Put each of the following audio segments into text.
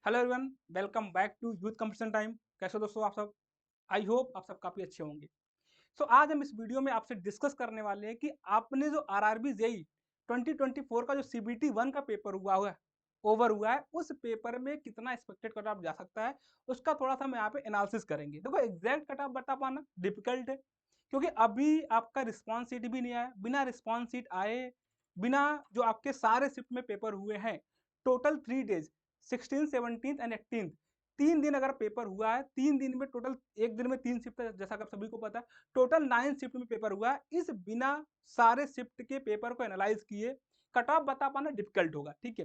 Hello everyone, welcome back to youth competition time. कैसे हो दोस्तों आप सब? आई होप आप सब काफ़ी अच्छे होंगे। सो आज हम इस वीडियो में आपसे डिस्कस करने वाले हैं कि आपने जो आरआरबी जेई 2024 का जो सीबीटी 1 का पेपर हुआ है, ओवर हुआ है, उस पेपर में कितना एक्सपेक्टेड कट ऑफ जा सकता है, उसका थोड़ा सा हम यहाँ पे एनालिसिस करेंगे। देखो एग्जैक्ट कट ऑफ बता पाना डिफिकल्ट है, क्योंकि अभी आपका रिस्पॉन्स सीट भी नहीं आया। बिना रिस्पॉन्स सीट आए, बिना जो आपके सारे शिफ्ट में पेपर हुए हैं, टोटल 3 डेज 16, 17 एंड 18, 3 दिन अगर पेपर हुआ है, 3 दिन में टोटल, एक दिन में 3 शिफ्ट है जैसा कि आप सभी को पता है, टोटल 9 शिफ्ट में पेपर हुआ है। इस बिना सारे शिफ्ट के पेपर को एनालाइज किए कट ऑफ बता पाना डिफिकल्ट होगा, ठीक है,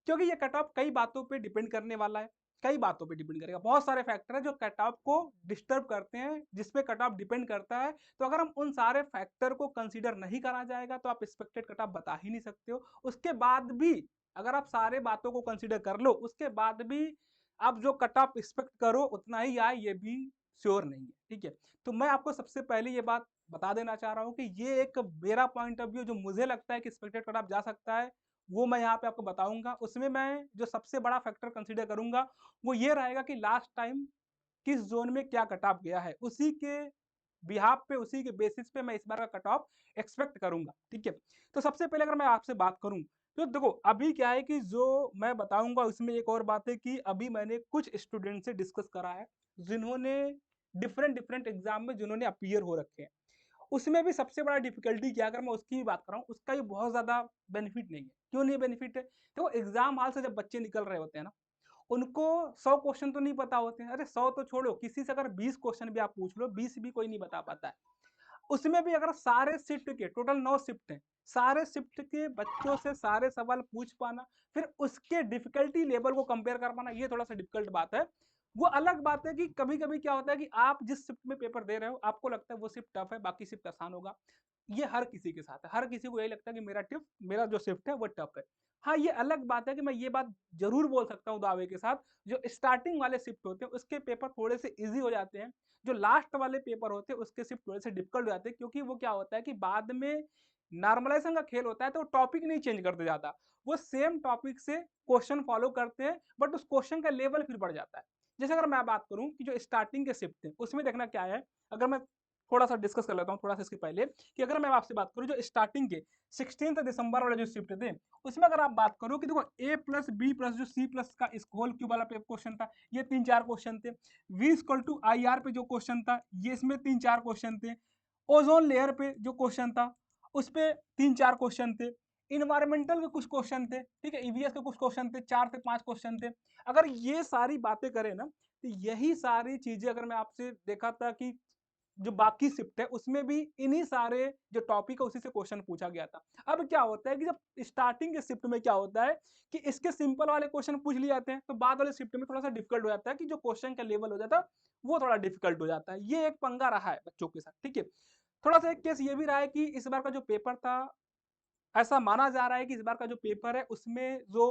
क्योंकि ये कट ऑफ कई बातों पे डिपेंड करने वाला है। कई बातों पे डिपेंड करेगा, बहुत सारे फैक्टर है जो कट ऑफ को डिस्टर्ब करते हैं, जिसपे कट ऑफ डिपेंड करता है। तो अगर हम उन सारे फैक्टर को कंसीडर नहीं करा जाएगा तो आप एक्सपेक्टेड कट ऑफ बता ही नहीं सकते हो। उसके बाद भी अगर आप सारे बातों को कंसीडर कर लो, उसके बाद भी आप जो कट ऑफ एक्सपेक्ट करो उतना ही आए, ये भी श्योर नहीं है, ठीक है। तो मैं आपको सबसे पहले ये बात बता देना चाह रहा हूँ कि ये एक मेरा पॉइंट ऑफ व्यू जो मुझे लगता है कि एक्सपेक्टेड कट ऑफ जा सकता है, वो मैं यहाँ पे आपको बताऊंगा। उसमें मैं जो सबसे बड़ा फैक्टर कंसीडर करूंगा वो ये रहेगा कि लास्ट टाइम किस जोन में क्या कट ऑफ गया है, उसी के बिहाफ पे, उसी के बेसिस पे मैं इस बार का कट ऑफ एक्सपेक्ट करूंगा, ठीक है। तो सबसे पहले अगर मैं आपसे बात करूं तो देखो अभी क्या है कि जो मैं बताऊंगा उसमें एक और बात है कि अभी मैंने कुछ स्टूडेंट से डिस्कस करा है जिन्होंने डिफरेंट डिफरेंट एग्जाम में जिन्होंने अपीयर हो रखे हैं। उसमें भी सबसे बड़ा डिफिकल्टी क्या, अगर मैं उसकी भी बात कराऊं, उसका भी बहुत ज्यादा बेनिफिट नहीं है। क्यों नहीं बेनिफिट है? तो एग्जाम हाल से जब बच्चे निकल रहे होते हैं ना, उनको 100 क्वेश्चन तो नहीं पता होते हैं। अरे 100 तो छोड़ो, किसी से अगर 20 क्वेश्चन भी आप पूछ लो, 20 भी कोई नहीं बता पाता है। उसमें भी अगर सारे शिफ्ट के टोटल 9 शिफ्ट हैं, सारे शिफ्ट के बच्चों से सारे सवाल पूछ पाना, फिर उसके डिफिकल्टी लेवल को कंपेयर कर पाना, ये थोड़ा सा डिफिकल्ट बात है। वो अलग बात है कि कभी कभी क्या होता है कि आप जिस शिफ्ट में पेपर दे रहे हो आपको लगता है वो शिफ्ट टफ है, बाकी शिफ्ट आसान होगा। ये हर किसी के साथ है, हर किसी को यही लगता है कि मेरा जो शिफ्ट है वो टफ है। हाँ, ये अलग बात है कि मैं ये बात जरूर बोल सकता हूँ दावे के साथ, जो स्टार्टिंग वाले शिफ्ट होते हैं उसके पेपर थोड़े से इजी हो जाते हैं। जो लास्ट वाले पेपर होते हैं उसके सिर्फ थोड़े से डिफिकल्ट हो जाते हैं, क्योंकि वो क्या होता है कि बाद में नॉर्मलाइजेशन का खेल होता है, तो टॉपिक नहीं चेंज करते जाता, वो सेम टॉपिक से क्वेश्चन फॉलो करते हैं, बट उस क्वेश्चन का लेवल फिर बढ़ जाता है। जैसे अगर मैं बात करूं कि जो स्टार्टिंग के शिफ्ट थे उसमें देखना क्या है, अगर मैं थोड़ा सा डिस्कस कर लेता हूँ थोड़ा सा इसके पहले, कि अगर मैं आपसे बात करूँ जो स्टार्टिंग के 16 दिसंबर वाले जो शिफ्ट थे, उसमें अगर आप बात करो कि देखो ए प्लस बी प्लस जो सी प्लस का होल क्यूब वाला क्वेश्चन था, ये 3-4 क्वेश्चन थे। V equal to I R पे जो क्वेश्चन था, ये इसमें 3-4 क्वेश्चन थे। ओजोन लेयर पे जो क्वेश्चन था, उस पे 3-4 क्वेश्चन थे। इन्वायरमेंटल के कुछ क्वेश्चन थे, ठीक है, ईवीएस के कुछ क्वेश्चन थे, 4 से 5 क्वेश्चन थे। अगर ये सारी बातें करें ना, तो यही सारी चीजें अगर मैं आपसे देखा था कि जो बाकी शिफ्ट है उसमें भी इन्हीं सारे जो टॉपिक है उसी से क्वेश्चन पूछा गया था। अब क्या होता है कि जब स्टार्टिंग के शिफ्ट में क्या होता है कि इसके सिंपल वाले क्वेश्चन पूछ लिए जाते हैं, तो बाद वाले शिफ्ट में थोड़ा सा डिफिकल्ट हो जाता है, कि जो क्वेश्चन का लेवल हो जाता है वो थोड़ा डिफिकल्ट हो जाता है। ये एक पंगा रहा है बच्चों के साथ, ठीक है। थोड़ा सा एक केस ये भी रहा है कि इस बार का जो पेपर था, ऐसा माना जा रहा है कि इस बार का जो पेपर है उसमें जो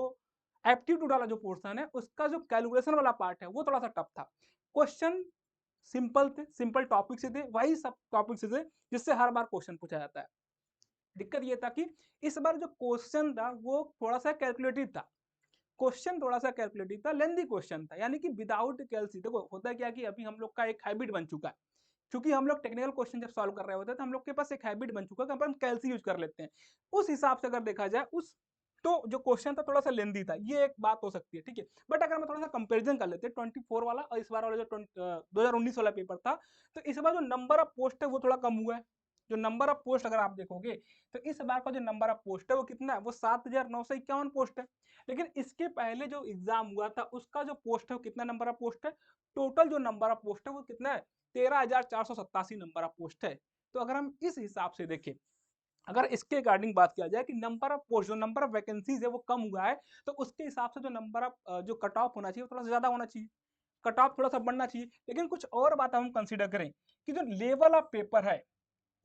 एप्टीट्यूड वाला जो पोर्शन है उसका जो कैलकुलेशन वाला पार्ट है वो थोड़ा सा टफ था। क्वेश्चन सिंपल थे, सिंपल टॉपिक से थे, वही सब टॉपिक से थे जिससे हर बार क्वेश्चन पूछा जाता है। दिक्कत ये था कि इस बार जो क्वेश्चन था वो थोड़ा सा कैलकुलेटिव था, क्वेश्चन थोड़ा सा कैलकुलेटिव था, लेंदी क्वेश्चन था, यानी कि विदाउट कैलसी। देखो होता है क्या कि अभी हम लोग का एक हैबिट बन चुका है, क्योंकि हम लोग टेक्निकल क्वेश्चन जब सॉल्व कर रहे होते हैं तो हम लोग के पास एक हैबिट बन चुका है कि हम कैलसी यूज कर लेते हैं। उस हिसाब से अगर देखा जाए, उस तो जो क्वेश्चन था थोड़ा सा लेंदी था, ये एक बात हो सकती है, ठीक है। बट अगर मैं थोड़ा सा कंपेरिजन कर लेते हैं 24 वाला और इस बार वाला जो 2019 वाला पेपर था, तो इस बार जो नंबर ऑफ पोस्ट है वो थोड़ा कम हुआ है। जो नंबर ऑफ पोस्ट अगर आप देखोगे तो इस बार का जो नंबर ऑफ पोस्ट है वो कितना है, वो 7,951 पोस्ट है। लेकिन इसके पहले जो एग्जाम हुआ था उसका जो पोस्ट है वो कितना नंबर ऑफ पोस्ट है, टोटल जो नंबर ऑफ पोस्ट है वो कितना है, 13,487 नंबर ऑफ पोस्ट है। तो अगर हम इस हिसाब से देखें, अगर इसके अकॉर्डिंग बात किया जाए कि नंबर ऑफ पोस्ट, जो नंबर ऑफ वैकेंसीज है वो कम हुआ है, तो उसके हिसाब से जो नंबर ऑफ जो कट ऑफ होना चाहिए वो थोड़ा सा ज्यादा होना चाहिए, कट ऑफ थोड़ा सा बढ़ना चाहिए। लेकिन कुछ और बात हम कंसीडर करें कि जो लेवल ऑफ पेपर है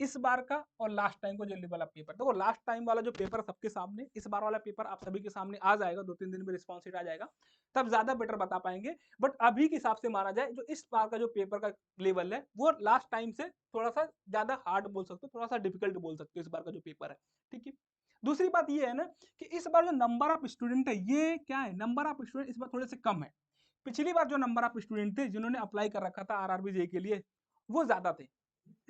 इस बार का और लास्ट टाइम को जो लेवल ऑफ पेपर, देखो लास्ट टाइम वाला जो पेपर सबके सामने, इस बार वाला पेपर आप सभी के सामने आ जाएगा, 2-3 दिन में रिस्पॉन्स शीट आ जाएगा, तब ज्यादा बेटर बता पाएंगे। बट अभी के हिसाब से माना जाए जो इस बार का जो पेपर का लेवल है वो लास्ट टाइम से थोड़ा सा ज्यादा हार्ड बोल सकते हो, थोड़ा सा डिफिकल्ट बोल सकते हो इस बार का जो पेपर है, ठीक है। दूसरी बात ये है ना कि इस बार जो नंबर ऑफ स्टूडेंट है, ये क्या है, नंबर ऑफ स्टूडेंट इस बार थोड़े से कम है। पिछली बार जो नंबर ऑफ स्टूडेंट थे जिन्होंने अप्लाई कर रखा था आरआरबी जेईई के लिए, वो ज्यादा थे।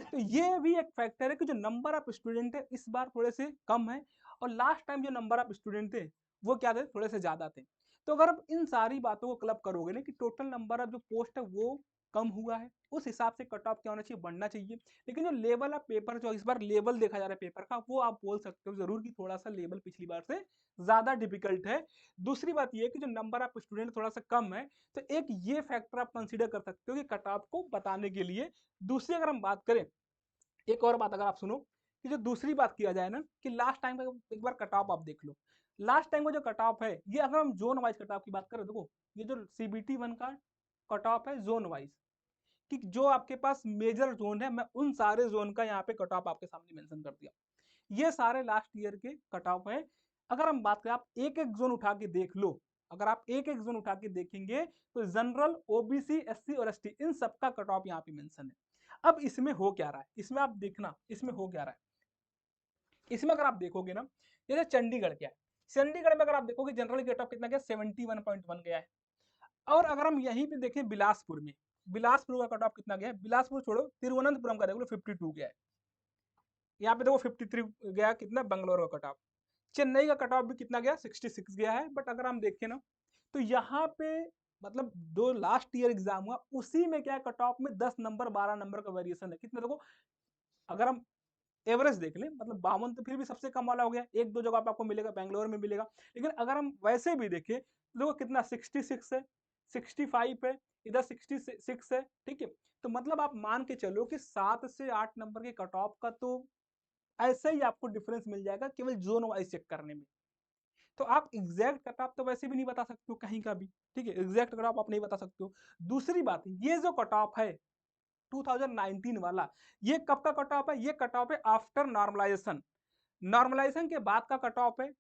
तो ये भी एक फैक्टर है कि जो नंबर ऑफ स्टूडेंट है इस बार थोड़े से कम है, और लास्ट टाइम जो नंबर ऑफ स्टूडेंट थे वो क्या थे, थोड़े से ज्यादा थे। तो अगर आप इन सारी बातों को क्लब करोगे ना कि टोटल नंबर ऑफ जो पोस्ट है वो कम हुआ है, उस हिसाब से कट ऑफ क्या होना चाहिए, बढ़ना चाहिए। लेकिन जो लेवल ऑफ पेपर, जो इस बार लेवल देखा जा रहा है पेपर का, वो आप बोल सकते हो जरूर कि थोड़ा सा लेवल पिछली बार से ज्यादा डिफिकल्ट है। दूसरी बात ये है कि जो नंबर ऑफ स्टूडेंट थोड़ा सा कम है, तो एक ये फैक्टर आप कंसीडर कर सकते हो कि कट ऑफ को बताने के लिए। दूसरी अगर हम बात करें, एक और बात अगर आप सुनो कि जो दूसरी बात किया जाए ना कि लास्ट टाइम का एक बार कट ऑफ आप देख लो। लास्ट टाइम का जो कट ऑफ है, ये अगर हम जोन वाइज कट ऑफ की बात करें, देखो ये जो सीबीटी 1 का कट ऑफ है जोन वाइज, कि जो आपके पास मेजर जोन है, मैं उन सारे जोन का यहाँ पे कट ऑफ आपके सामने मेंशन कर दिया। ये सारे लास्ट ईयर के कट ऑफ है। अगर हम बात करें, आप एक एक जोन उठा के देख लो, अगर आप एक एक जोन उठा के देखेंगे तो जनरल, ओबीसी, एससी और एसटी, इन सबका कट ऑफ यहाँ पे मेंशन है। अब इसमें हो क्या रहा है, इसमें आप देखना इसमें हो क्या रहा है। इसमें अगर आप देखोगे ना, जैसे चंडीगढ़ क्या है, चंडीगढ़ में अगर आप देखोगे जनरल कट ऑफ कितना गया, 71.1 गया है। और अगर हम यहीं पे देखें बिलासपुर में, बिलासपुर का कट ऑफ कितना गया है, बिलासपुर छोड़ो, तिरुवनंतपुरम का देख लो 52 गया है। यहाँ पे देखो 53 गया, कितना बंगलोर का कट ऑफ। चेन्नई का कट ऑफ भी कितना गया, 66 गया है। बट अगर हम देखें ना, तो यहाँ पे मतलब जो लास्ट ईयर एग्जाम हुआ उसी में क्या कट ऑफ में 10 नंबर 12 नंबर का वेरिएशन है। कितना देखो, अगर हम एवरेज देख लें, मतलब 52 तो फिर भी सबसे कम वाला हो गया, एक दो जगह पे आपको मिलेगा, बैंगलोर में मिलेगा। लेकिन अगर हम वैसे भी देखें तो देखो कितना 66 है, 65 है, इधर 66 है। ठीक है, तो मतलब आप मान के चलो कि 7 से 8 नंबर के कट ऑफ का तो ऐसे ही आपको डिफरेंस मिल जाएगा केवल जोन वाइज चेक करने में। तो आप एग्जैक्ट कट ऑफ तो वैसे भी नहीं बता सकते हो कहीं का भी। ठीक है, एग्जैक्ट कट ऑफ आप नहीं बता सकते हो। दूसरी बात, ये जो कट ऑफ है 2019 वाला, ये कब का कट ऑफ है, ये कट ऑफ है आफ्टर नॉर्मलाइजेशन, नॉर्मलाइजेशन के बाद का कट ऑफ है।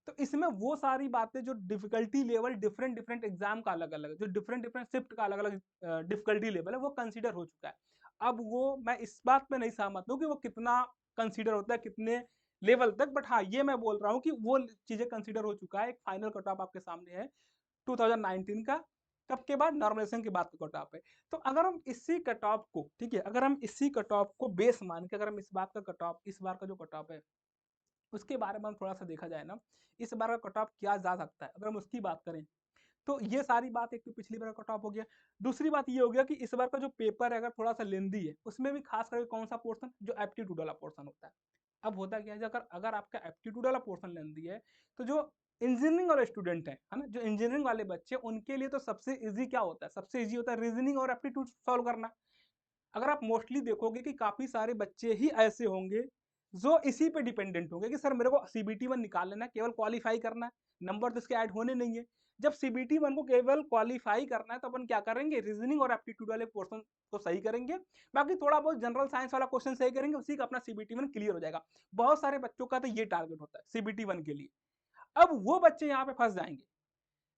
तो इसमें वो सारी बातें जो difficulty level different different exam का अलग अलग, जो डिफरेंट डिफरेंट शिफ्ट का अलग अलग डिफिकल्टी लेवल है, वो कंसीडर हो चुका है। अब वो मैं इस बात पे नहीं सहमत हूँ कि वो कितना कंसीडर होता है, कितने लेवल तक। बट हाँ, ये मैं बोल रहा हूँ कि वो चीजें कंसीडर हो चुका है। एक फाइनल कट ऑफ आपके सामने है 2019 का, कब के बाद, नॉर्मलाइजेशन के बाद का कट ऑफ है। तो अगर हम इसी कट ऑफ को, ठीक है, अगर हम इसी कट ऑफ को बेस मान के, अगर हम इस बात का कट ऑफ, इस बार का जो कट ऑफ है उसके बारे में हम थोड़ा सा देखा जाए ना, इस बार का कट ऑफ क्या जा सकता है, अगर हम उसकी बात करें, तो ये सारी बात एक तो पिछली बार का कट ऑफ हो गया। दूसरी बात ये हो गया कि इस बार का जो पेपर है अगर थोड़ा सा लेंदी है, उसमें भी खास करके कौन सा पोर्शन, जो एप्टीट्यूड वाला पोर्शन होता है। अब होता क्या है, अगर अगर आपका एप्टीट्यूड वाला पोर्शन लेंदी है, तो जो इंजीनियरिंग वाले स्टूडेंट है ना, जो इंजीनियरिंग वाले बच्चे, उनके लिए तो सबसे इजी क्या होता है, सबसे इजी होता है रीजनिंग और एप्टीट्यूड सॉल्व करना। अगर आप मोस्टली देखोगे कि काफी सारे बच्चे ही ऐसे होंगे जो इसी पे डिपेंडेंट होंगे कि सर मेरे को सीबीटी 1 निकाल लेना है, केवल क्वालिफाई करना है, नंबर तो इसके ऐड होने नहीं है। जब सीबीटी 1 को केवल क्वालिफाई करना है तो अपन क्या करेंगे, रीजनिंग और एप्टीट्यूड वाले पोर्शन को सही करेंगे, बाकी थोड़ा बहुत जनरल साइंस वाला क्वेश्चन सही करेंगे, उसी का अपना सीबीटी 1 क्लियर हो जाएगा। बहुत सारे बच्चों का तो ये टारगेट होता है सीबीटी 1 के लिए। अब वो बच्चे यहाँ पे फंस जाएंगे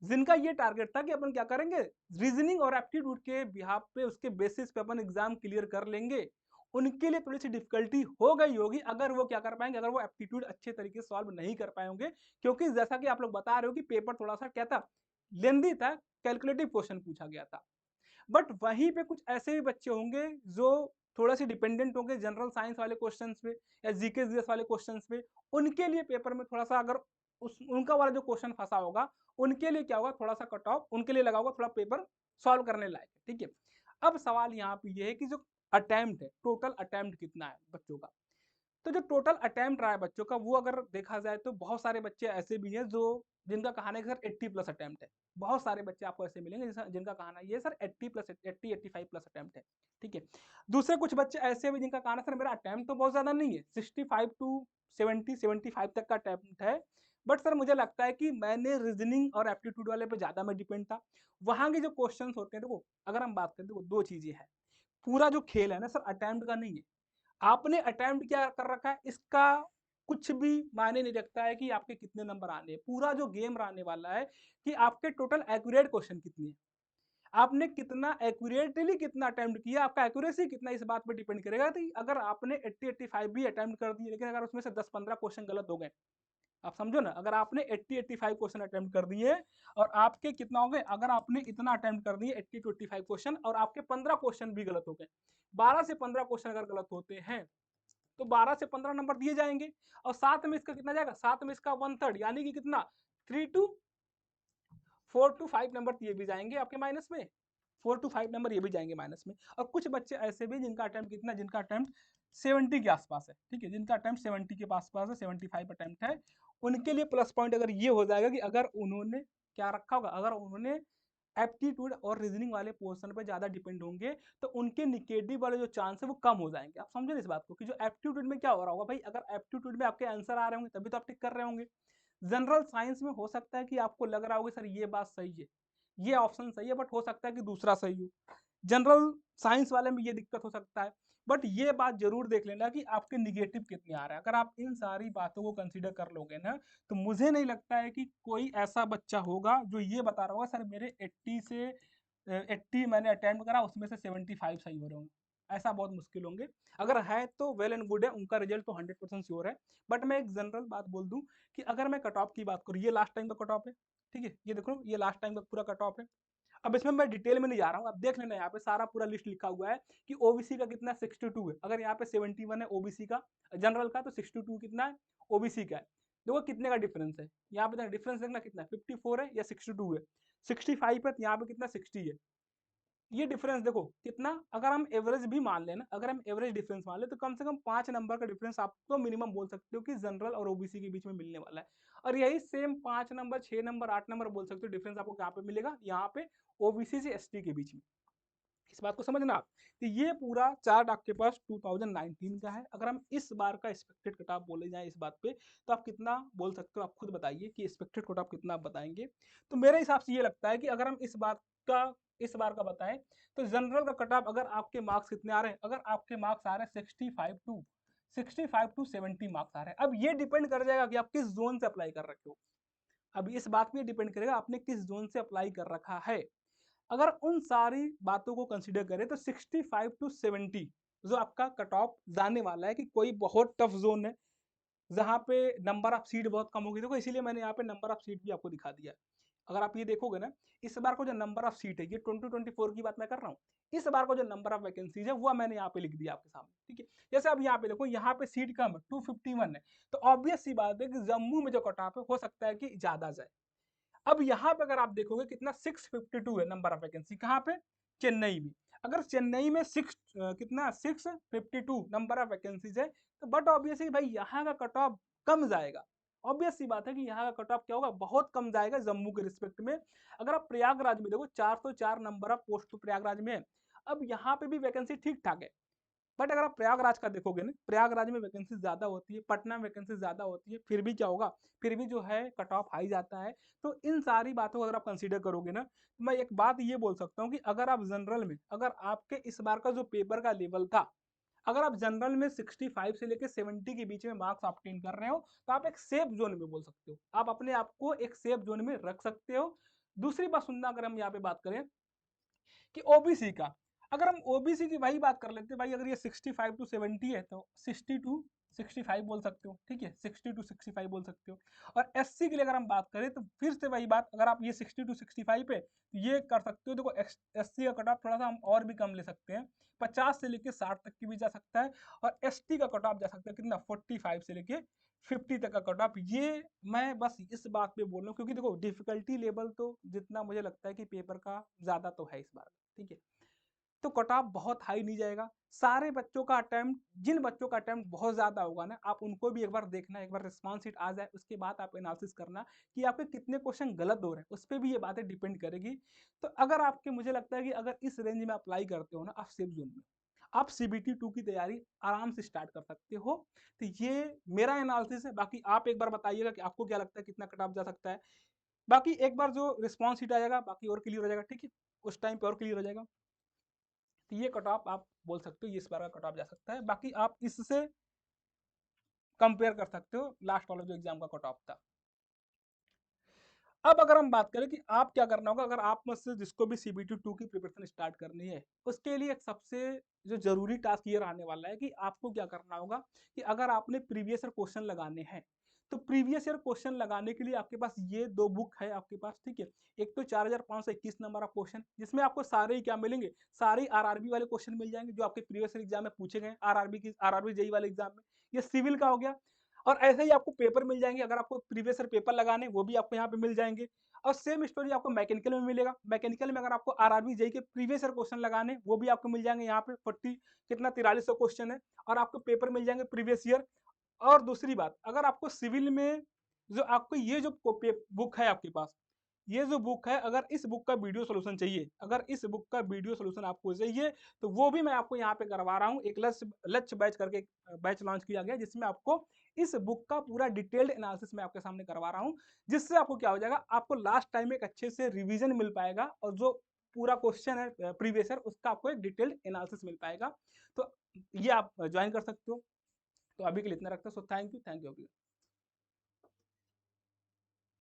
जिनका ये टारगेट था कि अपन क्या करेंगे, रीजनिंग और एप्टीट्यूड के बिहाफ पे, उसके बेसिस पे अपन एग्जाम क्लियर कर लेंगे। उनके लिए थोड़ी सी डिफिकल्टी हो गई होगी अगर वो क्या कर पाएंगे, अगर वो एप्टीट्यूड अच्छे तरीके से सॉल्व नहीं कर पाए होंगे, क्योंकि जैसा कि आप लोग बता रहे हो कि पेपर थोड़ा सा क्या था, लेंदी था, कैलकुलेटिव क्वेश्चन पूछा गया था। बट वहीं पे कुछ ऐसे भी बच्चे होंगे जो थोड़ा से डिपेंडेंट होंगे जनरल साइंस वाले क्वेश्चंस पे या जीके जीएस वाले क्वेश्चंस पे। उनके लिए पेपर में थोड़ा सा अगर उनका वाला जो क्वेश्चन फंसा होगा, उनके लिए क्या होगा, थोड़ा सा कट ऑफ उनके लिए लगा होगा, थोड़ा पेपर सॉल्व करने लायक है। ठीक है, अब सवाल यहाँ पे ये है कि जो अटेम्प्ट है, टोटल अटेम्प्ट कितना है बच्चों का। तो जो टोटल अटेम्प्ट रहा है बच्चों का, वो अगर देखा जाए तो बहुत सारे बच्चे ऐसे भी हैं जो जिनका कहना है कि सर 80 प्लस अटेम्प्ट है। बहुत सारे बच्चे आपको ऐसे मिलेंगे जिनका कहना है ये सर 80 प्लस 80 85 प्लस अटेम्प्ट है। ठीक है, दूसरे कुछ बच्चे ऐसे भी जिनका कहना है सर मेरा अटेम्प्ट तो बहुत ज्यादा नहीं है, 65 टू 75 तक का अटेम्प्ट है, बट सर मुझे लगता है कि मैंने रीजनिंग और एप्टीट्यूड वाले पे ज्यादा मैं डिपेंड था। वहां के जो क्वेश्चन होते हैं, देखो अगर हम बात करें, देखो दो चीजें हैं, पूरा जो खेल है ना सर अटेम्प्ट का नहीं है। आपने अटेम्प्ट क्या कर रखा है इसका कुछ भी मायने नहीं रखता है कि आपके कितने नंबर आने हैं। पूरा जो गेम रहने वाला है कि आपके टोटल एक्यूरेट क्वेश्चन कितने हैं, आपने कितना एक्यूरेटली कितना अटेम्प्ट किया, आपका एक्यूरेसी कितना इस बात पर डिपेंड करेगा। तो अगर आपने 80 85 भी अटेम्प्ट कर दिए, लेकिन अगर उसमें से 10 15 क्वेश्चन गलत हो गए, आप समझो ना, अगर आपने 80-85 क्वेश्चन अटेम्प्ट कर दिए और आपके कितना हो गए, अगर आपने इतना अटेम्प्ट कर दिए 80-85 क्वेश्चन और आपके 15 क्वेश्चन भी गलत हो गए, 12 से 15 क्वेश्चन अगर गलत होते हैं तो 12 से 15 नंबर दिए जाएंगे और साथ में इसका कितना जाएगा, साथ में इसका 1/3 यानी कि कितना 4 to 5 नंबर ये भी जाएंगे आपके माइनस में, 4 to 5 नंबर ये भी जाएंगे माइनस में। और कुछ बच्चे ऐसे भी जिनका अटेम्प्ट कितना, जिनका अटेम्प्ट 70 के आसपास है, ठीक है, जिनका अटेम्प्ट 70 के आसपास है, 75 अटेम्प्ट है, उनके लिए प्लस पॉइंट अगर ये हो जाएगा कि अगर उन्होंने क्या रखा होगा, अगर उन्होंने एप्टीट्यूड और रीजनिंग वाले पोर्शन पर ज्यादा डिपेंड होंगे तो उनके निगेटिव वाले जो चांस है वो कम हो जाएंगे। आप समझे इस बात को कि जो एप्टीट्यूड में क्या हो रहा होगा भाई, अगर एप्टीट्यूड में आपके आंसर आ रहे होंगे तभी तो आप टिक कर रहे होंगे। जनरल साइंस में हो सकता है कि आपको लग रहा होगा सर ये बात सही है, ये ऑप्शन सही है, बट हो सकता है कि दूसरा सही हो। जनरल साइंस वाले में ये दिक्कत हो सकता है, बट ये बात जरूर देख लेना कि आपके निगेटिव कितने आ रहे हैं। अगर आप इन सारी बातों को कंसीडर कर लोगे ना तो मुझे नहीं लगता है कि कोई ऐसा बच्चा होगा जो ये बता रहा होगा सर मेरे 80 मैंने अटेम्प्ट करा उसमें से 75 सही हो रहे होंगे, ऐसा बहुत मुश्किल होंगे। अगर है तो वेल एंड गुड है, उनका रिजल्ट तो 100% श्योर है। बट मैं एक जनरल बात बोल दूं कि अगर मैं कट ऑफ की बात करूँ, ये लास्ट टाइम का कट ऑफ है, ठीक है, ये देखो ये लास्ट टाइम का पूरा कट ऑफ है। अब इसमें मैं डिटेल में नहीं जा रहा हूँ, आप देख लेना यहाँ पे सारा पूरा लिस्ट लिखा हुआ है कि ओबीसी का कितना 62 है, अगर यहाँ पे 71 है ओबीसी का जनरल का तो 62 कितना है ओबीसी का है। देखो कितने का डिफरेंस है, यहाँ पे डिफरेंस देखना कितना है, 54 है या 62 है, 65 है तो यहाँ पे कितना 60 है। ये डिफरेंस देखो कितना, अगर हम एवरेज भी मान लेना, अगर हम एवरेज डिफरेंस मान ले तो कम से कम 5 नंबर का डिफरेंस आप तो मिनिमम बोल सकते हो कि जनरल और ओबीसी के बीच में मिलने वाला है। और यही सेम 5 नंबर 6 नंबर 8 नंबर बोल सकते हो डिफरेंस आपको कहाँ पे मिलेगा, यहाँ पे ओबीसी से एसटी के बीच में। इस बात को समझना आप, तो ये पूरा चार्ट आपके पास 2019 का है। अगर हम इस बार का एक्सपेक्टेड कट ऑफ बोले जाए इस बात पे तो आप कितना बोल सकते हो, आप खुद बताइए कि एक्सपेक्टेड कट ऑफ कितना आप बताएंगे। तो मेरे हिसाब से ये लगता है कि अगर हम इस बार का बताएं तो जनरल का कट ऑफ, अगर आपके मार्क्स कितने आ रहे हैं, अगर आपके मार्क्स आ रहे हैं 65 टू 70 मार्क्स आ रहे हैं। अब ये डिपेंड कर जाएगा कि आप किस जोन से अप्लाई कर रखे हो, अब इस बात पे डिपेंड करेगा आपने किस जोन से अप्लाई कर रखा है। अगर उन सारी बातों को कंसीडर करें तो 65 टू 70 जो आपका कट ऑफ जाने वाला है कि कोई बहुत टफ जोन है जहां पे नंबर ऑफ सीट बहुत कम होगी। देखो इसीलिए मैंने यहाँ पे नंबर ऑफ सीट भी आपको दिखा दिया है। अगर आप ये देखोगे ना, इस बार को जो नंबर ऑफ सीट है, ये 2024 की बात मैं कर रहा हूँ, इस बार को जो नंबर ऑफ वैकेंसीज है वो मैंने यहाँ पे लिख दिया आपके सामने, ठीक है। जैसे अब यहाँ पे देखो, यहाँ पे सीट कम है 251 है, तो ऑब्वियस सी बात है कि जम्मू में जो कट ऑफ है हो सकता है कि ज्यादा जाए। अब यहाँ पे अगर आप देखोगे कितना 652 है नंबर ऑफ वैकेंसी, कहाँ पे, चेन्नई में। अगर चेन्नई में कितना 652 नंबर ऑफ वैकेंसीज है तो बट ऑब्वियसली भाई यहाँ का कट ऑफ कम जाएगा। ऑब्वियस सी बात है कि यहाँ का कट ऑफ क्या होगा, बहुत कम जाएगा जम्मू के रिस्पेक्ट में। अगर आप प्रयागराज में देखो 404 नंबर ऑफ पोस्ट तो प्रयागराज में है। अब यहाँ पे भी वैकेंसी ठीक ठाक है, बट अगर आप प्रयागराज का देखोगे ना, प्रयागराज में वैकेंसी ज्यादा होती है, पटना में वैकेंसी ज्यादा होती है, फिर भी क्या होगा, फिर भी जो है कट ऑफ हाई जाता है। तो इन सारी बातों को अगर आप कंसीडर करोगे ना, तो मैं एक बात ये बोल सकता हूँ कि अगर आप जनरल में, अगर आपके इस बार का जो पेपर का लेवल था, अगर आप जनरल में 65 से लेकर 70 के बीच में मार्क्स ऑब्टेन कर रहे हो तो आप एक सेफ जोन में बोल सकते हो, आप अपने आप को एक सेफ जोन में रख सकते हो। दूसरी बात सुनना, अगर हम यहाँ पे बात करें कि ओबीसी का, अगर हम ओबीसी की वही बात कर लेते हैं भाई, अगर ये 65 टू 70 है तो 60 टू 65 बोल सकते हो, ठीक है, 60 टू 65 बोल सकते हो। और एससी के लिए अगर हम बात करें तो फिर से वही बात, अगर आप ये 60 टू 65 पे ये कर सकते हो। देखो एससी का कट ऑफ थोड़ा सा हम और भी कम ले सकते हैं, 50 से लेके 60 तक की भी जा सकता है। और एसटी का कट ऑफ जा सकता है कितना, 45 से लेके 50 तक का कट ऑफ। ये मैं बस इस बात पे बोल रहा हूँ क्योंकि देखो डिफिकल्टी लेवल तो जितना मुझे लगता है कि पेपर का ज्यादा तो है इस बार, ठीक है, तो कट ऑफ बहुत हाई नहीं जाएगा। सारे बच्चों का अटेम्प्ट, जिन बच्चों का अटेम्प्ट बहुत ज्यादा होगा ना, आप उनको भी एक बार देखना, एक बार रिस्पॉन्स शीट आ जाए उसके बाद आप एनालिसिस करना कि आपके कितने क्वेश्चन गलत हो रहे हैं, उस पर भी ये बातें डिपेंड करेगी। तो अगर आपके, मुझे लगता है कि अगर इस रेंज में अप्लाई करते हो ना, आप सेफ जोन में, आप सीबीटी 2 की तैयारी आराम से स्टार्ट कर सकते हो। तो ये मेरा एनालिसिस है, बाकी आप एक बार बताइएगा कि आपको क्या लगता है कितना कट ऑफ जा सकता है। बाकी एक बार जो रिस्पॉन्स शीट आएगा बाकी और क्लियर हो जाएगा, ठीक है, उस टाइम पे और क्लियर हो जाएगा। तो ये कट ऑफ आप बोल सकते हो, ये इस बार का कट ऑफ जा सकता है। बाकी आप इससे कंपेयर कर सकते हो लास्ट वाला जो एग्जाम का कट ऑफ था। अब अगर हम बात करें कि आप क्या करना होगा, अगर आप में से जिसको भी सीबीटी 2 की प्रिपरेशन स्टार्ट करनी है, उसके लिए एक सबसे जो जरूरी टास्क ये रहने वाला है कि आपको क्या करना होगा कि अगर आपने प्रीवियस क्वेश्चन लगाने हैं तो प्रीवियस ईयर क्वेश्चन लगाने के लिए आपके पास ये 2 बुक है आपके पास, ठीक है। एक तो 4521 नंबर ऑफ क्वेश्चन, जिसमें आपको सारे ही क्या मिलेंगे, सारे आरआरबी वाले क्वेश्चन मिल जाएंगे जो आपके प्रीवियस ईयर एग्जाम में पूछे गए, आरआरबी जेई वाले एग्जाम में। ये सिविल का हो गया। और ऐसे ही आपको पेपर मिल जाएंगे, अगर आपको प्रीवियस ईयर पेपर लगाने वो भी आपको यहाँ पे मिल जाएंगे। और सेम स्टोरी आपको मैकेनिकल में मिलेगा। मैकेनिकल में अगर आपको आरआरबी जेई के प्रीवियस ईयर क्वेश्चन लगाने वो भी आपको मिल जाएंगे यहाँ पे 40 कितना 4300 क्वेश्चन है, और आपको पेपर मिल जाएंगे प्रीवियस ईयर। और दूसरी बात, अगर आपको सिविल में जो आपको ये जो बुक है आपके पास, ये जो बुक है, अगर इस बुक का वीडियो सॉल्यूशन चाहिए, अगर इस बुक का वीडियो सॉल्यूशन आपको चाहिए, तो वो भी मैं आपको यहाँ पे करवा रहा हूँ। एक लक्ष्य बैच करके बैच लॉन्च किया गया, जिसमें आपको इस बुक का पूरा डिटेल्ड एनालिसिस मैं आपके सामने करवा रहा हूँ, जिससे आपको क्या हो जाएगा, आपको लास्ट टाइम एक अच्छे से रिवीजन मिल पाएगा, और जो पूरा क्वेश्चन है प्रीवियस ईयर उसका आपको एक डिटेल्ड एनालिसिस मिल पाएगा। तो ये आप ज्वाइन कर सकते हो। तो अभी के लिए इतना रखते हैं। So thank you.